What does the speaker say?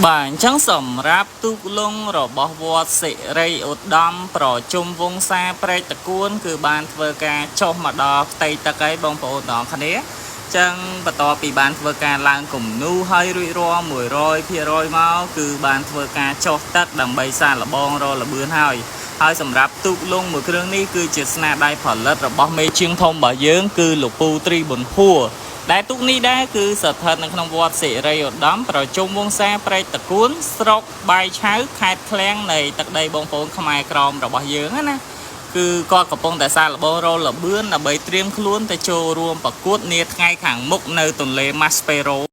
បាទអញ្ចឹងសម្រាប់ទូកលងរបស់វត្តសិរីឧត្តមប្រជុំវង្សាព្រែកតគួនគឺបានធ្វើការចុះមកដល់ផ្ទៃទឹកហើយបងប្អូនទាំងអស់គ្នាចឹងបន្ទាប់ពីបានធ្វើការឡើងគំនូហើយរួចរាល់ 100% មកគឺបានធ្វើការចុះទឹកដើម្បីសាកល្បងរលបឿនហើយសម្រាប់ទូកលងមួយគ្រឿងនេះគឺជាស្នាដៃផលិតរបស់មេជាងធំរបស់យើងគឺលោកពូត្រីប៊ុនហួរដែលទូកនេះដែរគឺស្ថិតនៅក្នុងវត្តសិរីឧត្តមប្រជុំវង្សាព្រែកតគួនស្រុកបាយឆៅខេត្តឃ្លាំងនៃទឹកដីបងប្អូនខ្មែរក្រមរបស់យើងណាគឺគាត់កំពុងតែសាកល្បងរលបឿនដើម្បីត្រៀមខ្លួនទៅចូលរួមប្រកួតនាថ្ងៃខាងមុខនៅទន្លេ Maspero